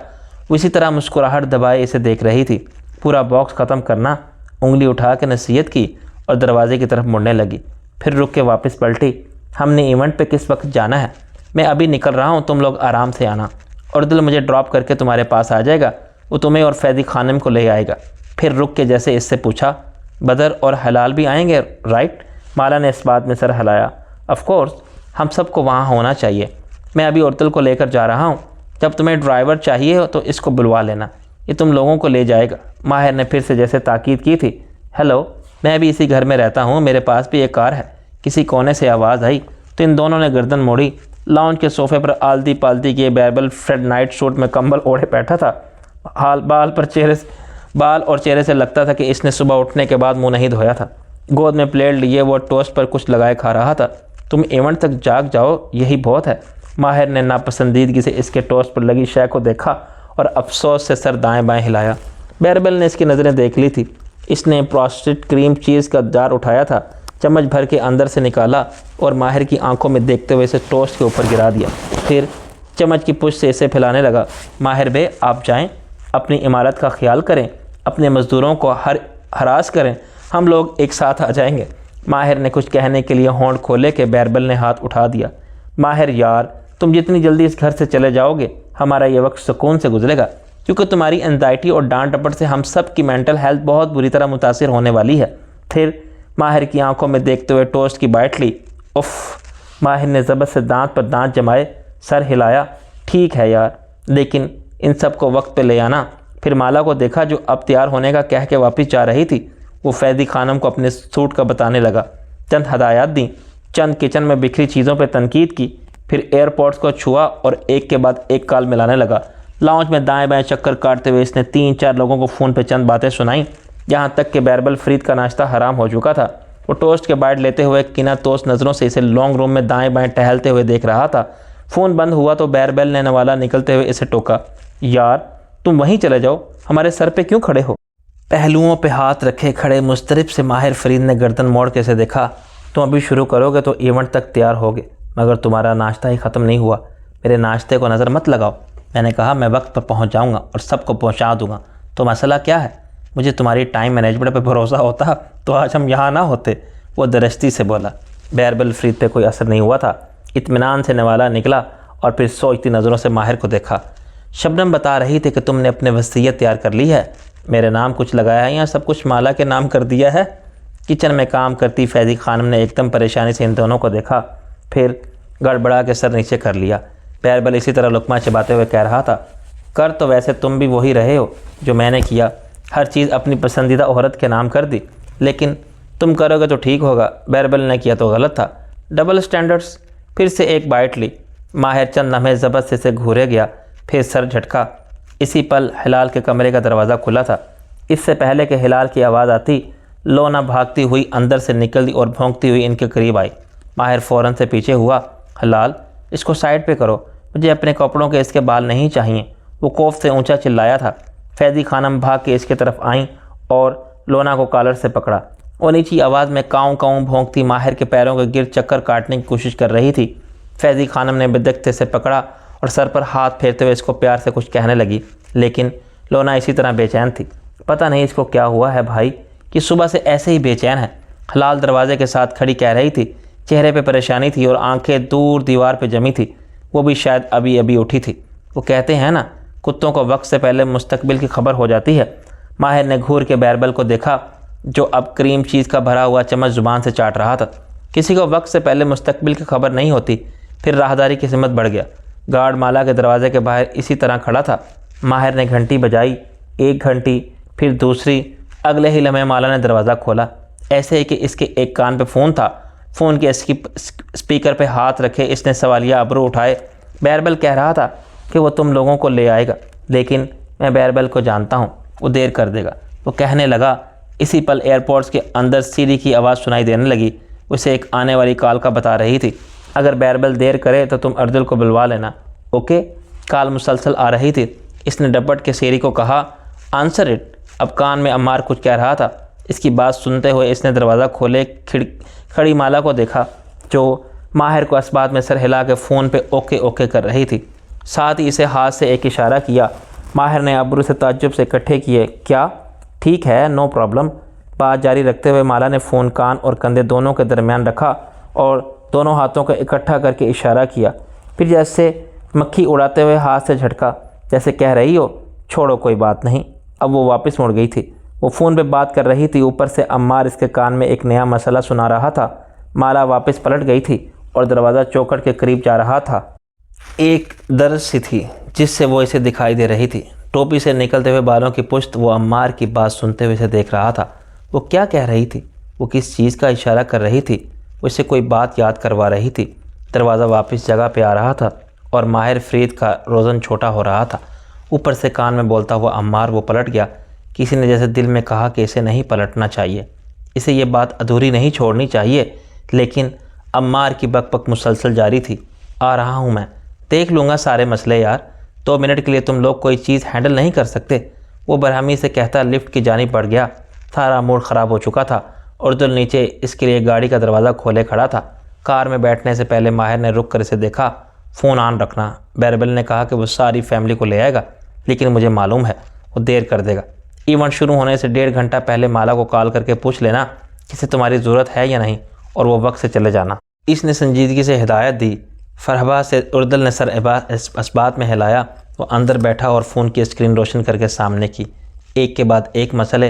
وہ اسی طرح مسکراہٹ دبائے اسے دیکھ رہی تھی۔ پورا باکس ختم کرنا، انگلی اٹھا کے نصیحت کی اور دروازے کی طرف مڑنے لگی، پھر رک کے واپس پلٹی۔ ہم نے ایونٹ پہ کس وقت جانا ہے؟ میں ابھی نکل رہا ہوں، تم لوگ آرام سے آنا، اور دل مجھے ڈراپ کر کے تمہارے پاس آ جائے گا، وہ تمہیں اور فیضی خانم کو لے آئے گا۔ پھر رک کے جیسے اس سے پوچھا، بدر اور حلال بھی آئیں گے رائٹ؟ مالا نے اس بات میں سر ہلایا۔ آف کورس، ہم سب کو وہاں ہونا چاہیے۔ میں ابھی عرتل کو لے کر جا رہا ہوں، جب تمہیں ڈرائیور چاہیے ہو تو اس کو بلوا لینا، یہ تم لوگوں کو لے جائے گا۔ ماہر نے پھر سے جیسے تاکید کی تھی، ہیلو، میں ابھی اسی گھر میں رہتا ہوں، میرے پاس بھی ایک کار ہے۔ کسی کونے سے آواز آئی تو ان دونوں نے گردن موڑی۔ لاؤنج کے صوفے پر آلتی پالتی کے بیربل فریڈ نائٹ سوٹ میں کمبل اوڑھے بیٹھا تھا۔ بال اور چہرے سے لگتا تھا کہ اس نے صبح اٹھنے کے بعد منہ نہیں دھویا تھا۔ گود میں پلیٹ لیے وہ ٹوسٹ پر کچھ لگائے کھا رہا تھا۔ تم ایونٹ تک جاگ جاؤ، یہی بہت ہے۔ ماہر نے ناپسندیدگی سے اس کے ٹوسٹ پر لگی شے کو دیکھا اور افسوس سے سر دائیں بائیں ہلایا۔ بیربل نے اس کی نظریں دیکھ لی تھی۔ اس نے پروسٹڈ کریم چیز کا جار اٹھایا تھا، چمچ بھر کے اندر سے نکالا اور ماہر کی آنکھوں میں دیکھتے ہوئے اسے ٹوسٹ کے اوپر گرا دیا، پھر چمچ کی پشت سے اسے پھیلانے لگا۔ ماہر بے، آپ جائیں، اپنی عمارت کا خیال کریں، اپنے مزدوروں کو ہراس کریں، ہم لوگ ایک ساتھ آ جائیں گے۔ ماہر نے کچھ کہنے کے لیے ہونٹ کھولے کہ بیربل نے ہاتھ اٹھا دیا۔ ماہر یار، تم جتنی جلدی اس گھر سے چلے جاؤ گے ہمارا یہ وقت سکون سے گزرے گا، کیونکہ تمہاری انزائٹی اور ڈانٹ ڈپٹ سے ہم سب کی مینٹل ہیلتھ بہت بری طرح متاثر ہونے والی ہے۔ پھر ماہر کی آنکھوں میں دیکھتے ہوئے ٹوسٹ کی بائٹ لی۔ اف! ماہر نے ضبط سے دانت پر دانت جمائے، سر ہلایا۔ ٹھیک ہے یار، لیکن ان سب کو وقت پہ لے آنا۔ پھر مالا کو دیکھا جو اب تیار ہونے کا کہہ کے واپس جا رہی تھی۔ وہ فیضی خانم کو اپنے سوٹ کا بتانے لگا، چند ہدایات دیں، چند کچن میں بکھری چیزوں پہ تنقید کی، پھر ایئرپورٹس کو چھوا اور ایک کے بعد ایک کال ملانے لگا۔ لاؤنج میں دائیں بائیں چکر کاٹتے ہوئے اس نے 3-4 لوگوں کو فون پہ چند باتیں سنائیں، یہاں تک کہ بیربل فرید کا ناشتہ حرام ہو چکا تھا۔ وہ ٹوسٹ کے بائٹ لیتے ہوئے کینہ توس نظروں سے اسے لانگ روم میں دائیں بائیں ٹہلتے ہوئے دیکھ رہا تھا۔ فون بند ہوا تو بیربل نے نوالا نکلتے ہوئے اسے ٹوکا، یار تم وہیں چلے جاؤ، ہمارے سر پہ کیوں کھڑے ہو؟ پہلوؤں پہ ہاتھ رکھے کھڑے مضطرب سے ماہر فرید نے گردن موڑ کے اسے دیکھا۔ تم ابھی شروع کرو گے تو ایونٹ تک تیار ہوگے، مگر تمہارا ناشتہ ہی ختم نہیں ہوا۔ میرے ناشتے کو نظر مت لگاؤ، میں نے کہا میں وقت پر پہنچ جاؤں گا اور سب کو پہنچا دوں گا۔ تو مسئلہ کیا ہے؟ مجھے تمہاری ٹائم مینجمنٹ پہ بھروسہ ہوتا تو آج ہم یہاں نہ ہوتے، وہ درستی سے بولا۔ بیربل فرید پہ کوئی اثر نہیں ہوا تھا۔ اطمینان سے نوالا نکلا اور پھر سوچتی نظروں سے ماہر کو دیکھا۔ شبنم بتا رہی تھی کہ تم نے اپنے وصیت تیار کر لی ہے، میرے نام کچھ لگایا ہے یا سب کچھ مالا کے نام کر دیا ہے؟ کچن میں کام کرتی فیضی خانم نے ایک دم پریشانی سے ان دونوں کو دیکھا، پھر گڑبڑا کے سر نیچے کر لیا۔ بیربل اسی طرح لقمہ چباتے ہوئے کہہ رہا تھا، کر تو ویسے تم بھی وہی رہے ہو جو میں نے کیا، ہر چیز اپنی پسندیدہ عورت کے نام کر دی، لیکن تم کرو گے تو ٹھیک ہوگا، بیربل نے کیا تو غلط تھا۔ Double standards. پھر سے ایک بائٹ لی۔ ماہر چند لمحے ضبط سے گھورے گیا، پھر سر جھٹکا۔ اسی پل ہلال کے کمرے کا دروازہ کھلا تھا۔ اس سے پہلے کہ ہلال کی آواز آتی، لونا بھاگتی ہوئی اندر سے نکلتی اور بھونکتی ہوئی ان کے قریب آئی۔ ماہر فوراً سے پیچھے ہوا۔ ہلال، اس کو سائڈ پہ کرو، مجھے اپنے کپڑوں کے اس کے بال نہیں چاہیے، وہ خوف سے اونچا چلایا تھا۔ فیضی خانم بھاگ کے اس کی طرف آئیں اور لونا کو کالر سے پکڑا۔ وہ نیچی آواز میں کاؤں کاؤں بھونکتی ماہر کے پیروں کے گرد چکر کاٹنے کی کوشش کر رہی تھی۔ فیضی خانم نے بدقتے سے پکڑا اور سر پر ہاتھ پھیرتے ہوئے اس کو پیار سے کچھ کہنے لگی، لیکن لونا اسی طرح بے چین تھی۔ پتہ نہیں اس کو کیا ہوا ہے بھائی کہ صبح سے ایسے ہی بے چین ہے۔ حلال دروازے کے ساتھ کھڑی کہہ رہی تھی، چہرے پہ پریشانی تھی اور آنکھیں دور دیوار پہ جمی تھی۔ وہ بھی شاید ابھی ابھی اٹھی تھی۔ وہ کہتے ہیں نا، کتوں کو وقت سے پہلے مستقبل کی خبر ہو جاتی ہے۔ ماہر نے گھور کے بیربل کو دیکھا جو اب کریم چیز کا بھرا ہوا چمچ زبان سے چاٹ رہا تھا۔ کسی کو وقت سے پہلے مستقبل کی خبر نہیں ہوتی۔ پھر راہداری کی سمت بڑھ گیا۔ گارڈ مالا کے دروازے کے باہر اسی طرح کھڑا تھا۔ ماہر نے گھنٹی بجائی، 1 گھنٹی، پھر دوسری۔ اگلے ہی لمحے مالا نے دروازہ کھولا، ایسے ہی کہ اس کے ایک کان پہ فون تھا۔ فون کے اسپیکر پہ ہاتھ رکھے اس نے سوالیہ ابرو اٹھائے۔ بیربل کہہ رہا تھا کہ وہ تم لوگوں کو لے آئے گا، لیکن میں بیربل کو جانتا ہوں، وہ دیر کر دے گا۔ وہ کہنے لگا۔ اسی پل ایئرپورٹس کے اندر سیری کی آواز سنائی دینے لگی۔ اسے ایک آنے والی کال کا بتا رہی تھی۔ اگر بیربل دیر کرے تو تم اردل کو بلوا لینا، اوکے؟ کال مسلسل آ رہی تھی۔ اس نے ڈپٹ کے سیری کو کہا، آنسر اٹ۔ اب کان میں عمار کچھ کہہ رہا تھا۔ اس کی بات سنتے ہوئے اس نے دروازہ کھولے کھڑی مالا کو دیکھا جو ماہر کو اس بات میں سر ہلا کے فون پہ اوکے اوکے کر رہی تھی۔ ساتھ ہی اسے ہاتھ سے ایک اشارہ کیا۔ ماہر نے ابرو سے تعجب سے اکٹھے کیے۔ کیا؟ ٹھیک ہے، نو پرابلم۔ بات جاری رکھتے ہوئے مالا نے فون کان اور کندھے دونوں کے درمیان رکھا اور دونوں ہاتھوں کو اکٹھا کر کے اشارہ کیا۔ پھر جیسے مکھی اڑاتے ہوئے ہاتھ سے جھٹکا، جیسے کہہ رہی ہو چھوڑو کوئی بات نہیں۔ اب وہ واپس مڑ گئی تھی۔ وہ فون پہ بات کر رہی تھی، اوپر سے عمار اس کے کان میں ایک نیا مسئلہ سنا رہا تھا۔ مالا واپس پلٹ گئی تھی اور دروازہ چوکھٹ کے قریب جا رہا تھا۔ ایک درز سی تھی جس سے وہ اسے دکھائی دے رہی تھی۔ ٹوپی سے نکلتے ہوئے بالوں کی پشت وہ عمار کی بات سنتے ہوئے اسے دیکھ رہا تھا۔ وہ کیا کہہ رہی تھی؟ وہ کس چیز کا اشارہ کر رہی تھی؟ وہ اسے کوئی بات یاد کروا رہی تھی۔ دروازہ واپس جگہ پہ آ رہا تھا اور ماہر فرید کا روزن چھوٹا ہو رہا تھا۔ اوپر سے کان میں بولتا ہوا عمار وہ پلٹ گیا۔ کسی نے جیسے دل میں کہا کہ اسے نہیں پلٹنا چاہیے، اسے یہ بات ادھوری نہیں چھوڑنی چاہیے، لیکن عمار کی بک بک مسلسل جاری تھی۔ آ رہا ہوں میں، دیکھ لوں گا سارے مسئلے یار، 2 منٹ کے لیے تم لوگ کوئی چیز ہینڈل نہیں کر سکتے؟ وہ برہمی سے کہتا لفٹ کی جانب بڑھ گیا۔ سارا موڈ خراب ہو چکا تھا۔ اردل نیچے اس کے لیے گاڑی کا دروازہ کھولے کھڑا تھا۔ کار میں بیٹھنے سے پہلے ماہر نے رک کر اسے دیکھا۔ فون آن رکھنا، بیربل نے کہا کہ وہ ساری فیملی کو لے آئے گا، لیکن مجھے معلوم ہے وہ دیر کر دے گا۔ ایونٹ شروع ہونے سے 1.5 گھنٹہ پہلے مالا کو کال کر کے پوچھ لینا کہ اسے تمہاری ضرورت ہے یا نہیں، اور وہ وقت سے چلے جانا۔ اس نے سنجیدگی سے ہدایت دی۔ فرحبا سے اردل نے سر اس بات میں ہلایا۔ وہ اندر بیٹھا اور فون کی اسکرین روشن کر کے سامنے کی، ایک کے بعد ایک مسئلے،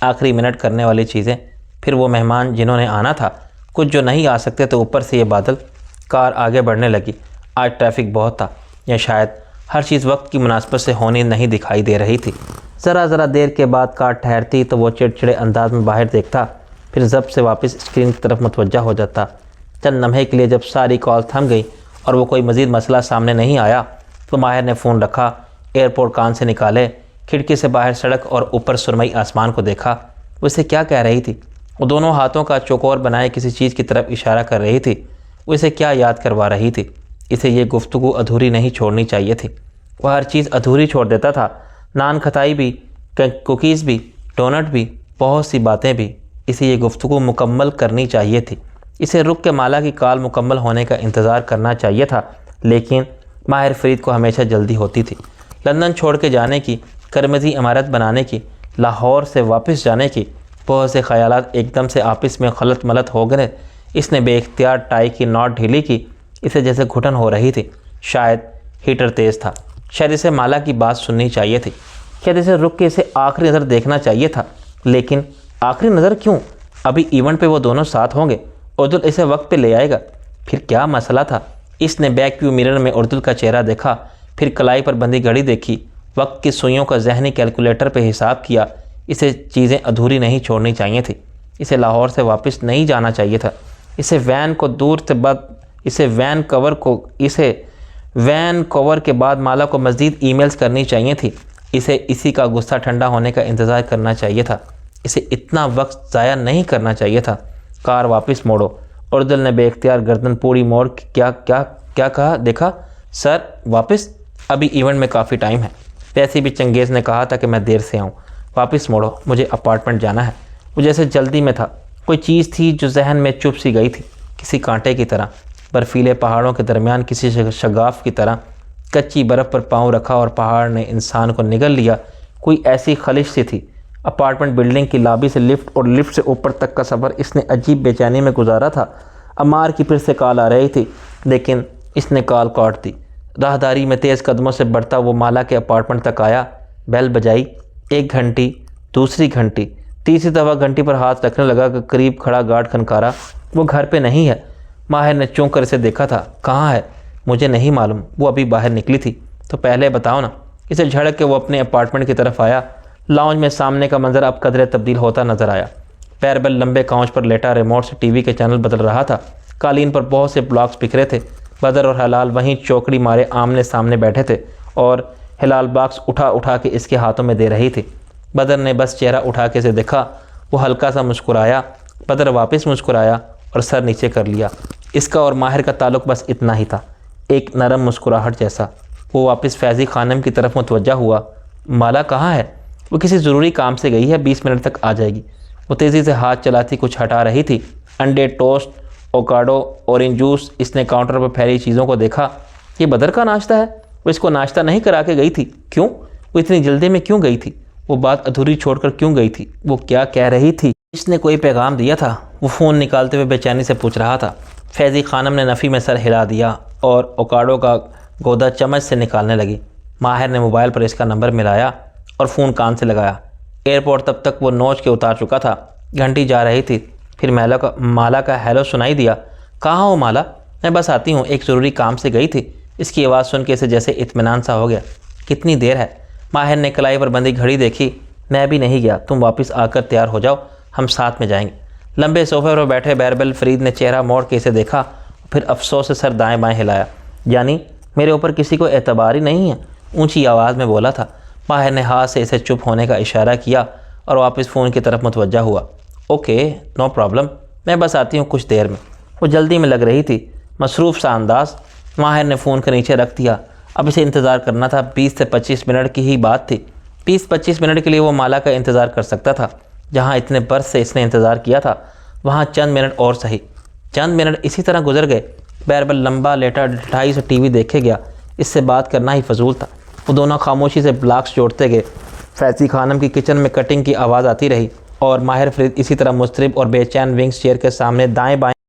آخری منٹ کرنے والی چیزیں، پھر وہ مہمان جنہوں نے آنا تھا، کچھ جو نہیں آ سکتے تو اوپر سے یہ بادل۔ کار آگے بڑھنے لگی۔ آج ٹریفک بہت تھا، یا شاید ہر چیز وقت کی مناسبت سے ہونی نہیں دکھائی دے رہی تھی۔ ذرا دیر کے بعد کار ٹھہرتی تو وہ چڑچڑے انداز میں باہر دیکھتا، پھر ضبط سے واپس اسکرین کی طرف متوجہ ہو جاتا۔ چند لمحے کے لیے جب ساری کال تھم گئی اور وہ کوئی مزید مسئلہ سامنے نہیں آیا تو ماہر نے فون رکھا، ایئرپورٹ کان سے نکالے، کھڑکی سے باہر سڑک اور اوپر سرمئی آسمان کو دیکھا۔ وہ اسے کیا کہہ رہی تھی؟ وہ دونوں ہاتھوں کا چوکور بنائے کسی چیز کی طرف اشارہ کر رہی تھی۔ وہ اسے کیا یاد کروا رہی تھی؟ اسے یہ گفتگو ادھوری نہیں چھوڑنی چاہیے تھی۔ وہ ہر چیز ادھوری چھوڑ دیتا تھا، نان کھتائی بھی، کوکیز بھی، ڈونٹ بھی، بہت سی باتیں بھی۔ اسے یہ گفتگو مکمل کرنی چاہیے تھی۔ اسے رک کے مالا کی کال مکمل ہونے کا انتظار کرنا چاہیے تھا، لیکن ماہر فرید کو ہمیشہ جلدی ہوتی تھی۔ لندن چھوڑ کے جانے کی، کرمزی عمارت بنانے کی، لاہور سے واپس جانے کی، بہت سے خیالات ایک دم سے آپس میں خلط ملط ہو گئے۔ اس نے بے اختیار ٹائی کی ناٹ ڈھیلی کی، اسے جیسے گھٹن ہو رہی تھی۔ شاید ہیٹر تیز تھا، شاید اسے مالا کی بات سننی چاہیے تھی، شاید اسے رک کے اسے آخری نظر دیکھنا چاہیے تھا، لیکن آخری نظر کیوں؟ ابھی ایونٹ پہ وہ دونوں ساتھ ہوں گے، اردل اسے وقت پہ لے آئے گا۔ پھر کیا مسئلہ تھا؟ اس نے بیک ویو میرر میں اردل کا چہرہ دیکھا، پھر کلائی پر بندھی گھڑی دیکھی، وقت کی سوئیوں کا ذہنی کیلکولیٹر پہ حساب کیا۔ اسے چیزیں ادھوری نہیں چھوڑنی چاہیے تھی، اسے لاہور سے واپس نہیں جانا چاہیے تھا، اسے وین کور کے بعد مالا کو مزید ای میلز کرنی چاہیے تھی، اسے اسی کا غصہ ٹھنڈا ہونے کا انتظار کرنا چاہیے تھا، اسے اتنا وقت ضائع نہیں کرنا چاہیے تھا۔ کار واپس موڑو، اردل نے بے اختیار گردن پوری موڑ کیا کہا دیکھا؟ سر واپس؟ ابھی ایونٹ میں کافی ٹائم ہے۔ ویسے بھی چنگیز نے کہا تھا کہ میں دیر سے آؤں، واپس موڑو، مجھے اپارٹمنٹ جانا ہے۔ وہ جیسے جلدی میں تھا، کوئی چیز تھی جو ذہن میں چپ سی گئی تھی، کسی کانٹے کی طرح، برفیلے پہاڑوں کے درمیان کسی شگاف کی طرح۔ کچی برف پر پاؤں رکھا اور پہاڑ نے انسان کو نگل لیا، کوئی ایسی خلش سی تھی۔ اپارٹمنٹ بلڈنگ کی لابی سے لفٹ اور لفٹ سے اوپر تک کا سفر اس نے عجیب بے چینی میں گزارا تھا۔ عمار کی پھر سے کال آ رہی تھی، لیکن اس نے کال کاٹ دی۔ راہداری میں تیز قدموں سے بڑھتا وہ مالا کے اپارٹمنٹ تک آیا۔ بیل بجائی، 1 گھنٹی، دوسری گھنٹی، تیسری دفعہ گھنٹی پر ہاتھ رکھنے لگا کہ قریب کھڑا گارڈ کھنکارا۔ وہ گھر پہ نہیں ہے۔ ماہر نے چونک کر اسے دیکھا تھا۔ کہاں ہے؟ مجھے نہیں معلوم، وہ ابھی باہر نکلی تھی۔ تو پہلے بتاؤ نا۔ اسے جھڑک کے وہ اپنے اپارٹمنٹ کی طرف آیا۔ لاؤنج میں سامنے کا منظر اب قدرے تبدیل ہوتا نظر آیا۔ پیربل لمبے کاؤنچ پر لیٹا ریموٹ سے ٹی وی کے چینل بدل رہا تھا۔ قالین پر بہت سے بلاکس بکھرے تھے۔ بدر اور ہلال وہیں چوکڑی مارے آمنے سامنے بیٹھے تھے اور ہلال باکس اٹھا کے اس کے ہاتھوں میں دے رہی تھی۔ بدر نے بس چہرہ اٹھا کے اسے دیکھا۔ وہ ہلکا سا مسکرایا۔ بدر واپس مسکرایا اور سر نیچے کر لیا۔ اس کا اور ماہر کا تعلق بس اتنا ہی تھا، ایک نرم مسکراہٹ جیسا۔ وہ واپس فیضی خانم کی طرف متوجہ ہوا۔ مالا کہاں ہے؟ وہ کسی ضروری کام سے گئی ہے، 20 منٹ تک آ جائے گی۔ وہ تیزی سے ہاتھ چلاتی کچھ ہٹا رہی تھی۔ انڈے، ٹوسٹ، اوکاڈو، اورنج جوس۔ اس نے کاؤنٹر پر پھیلی چیزوں کو دیکھا۔ یہ بدر کا ناشتہ ہے؟ وہ اس کو ناشتہ نہیں کرا کے گئی تھی؟ کیوں؟ وہ اتنی جلدی میں کیوں گئی تھی؟ وہ بات ادھوری چھوڑ کر کیوں گئی تھی؟ وہ کیا کہہ رہی تھی؟ اس نے کوئی پیغام دیا تھا؟ وہ فون نکالتے ہوئے بے چینی سے پوچھ رہا تھا۔ فیضی خانم نے نفی میں سر ہلا دیا اور اوکاڈو کا گودا چمچ سے نکالنے لگی۔ ماہر نے موبائل پر اس کا نمبر ملایا اور فون کان سے لگایا۔ ایئرپورٹ تب تک وہ نوچ کے اتار چکا تھا۔ گھنٹی جا رہی تھی۔ پھر مالا کا ہیلو سنائی دیا۔ کہاں ہو مالا؟ میں بس آتی ہوں، ایک ضروری کام سے گئی تھی۔ اس کی آواز سن کے اسے جیسے اطمینان سا ہو گیا۔ کتنی دیر ہے؟ ماہر نے کلائی پر بندھی گھڑی دیکھی۔ میں بھی نہیں گیا، تم واپس آ کر تیار ہو جاؤ، ہم ساتھ میں جائیں گے۔ لمبے صوفے پر بیٹھے بیربل فرید نے چہرہ موڑ کے اسے دیکھا، پھر افسوس سے سر دائیں بائیں ہلایا۔ یعنی میرے اوپر کسی کو اعتبار ہی نہیں ہے؟ اونچی آواز میں بولا تھا۔ ماہر نے ہاتھ سے اسے چپ ہونے کا اشارہ کیا اور واپس فون کی طرف متوجہ ہوا۔ اوکے، نو پرابلم، میں بس آتی ہوں کچھ دیر میں۔ وہ جلدی میں لگ رہی تھی، مصروف سا انداز۔ ماہر نے فون کے نیچے رکھ دیا۔ اب اسے انتظار کرنا تھا۔ 20 سے 25 منٹ کی ہی بات تھی۔ 20-25 منٹ کے لیے وہ مالا کا انتظار کر سکتا تھا۔ جہاں اتنے برس سے اس نے انتظار کیا تھا، وہاں چند منٹ اور صحیح۔ چند منٹ اسی طرح گزر گئے۔ بیربل لمبا لیٹا ڈھائی سے ٹی وی دیکھے گیا۔ اس سے بات کرنا ہی فضول تھا۔ وہ دونوں خاموشی سے بلاکس جوڑتے گئے۔ فیضی خانم کی کچن میں کٹنگ کی آواز آتی رہی اور ماہر فرید اسی طرح مضطرب اور بے چین ونگز چیئر کے سامنے دائیں بائیں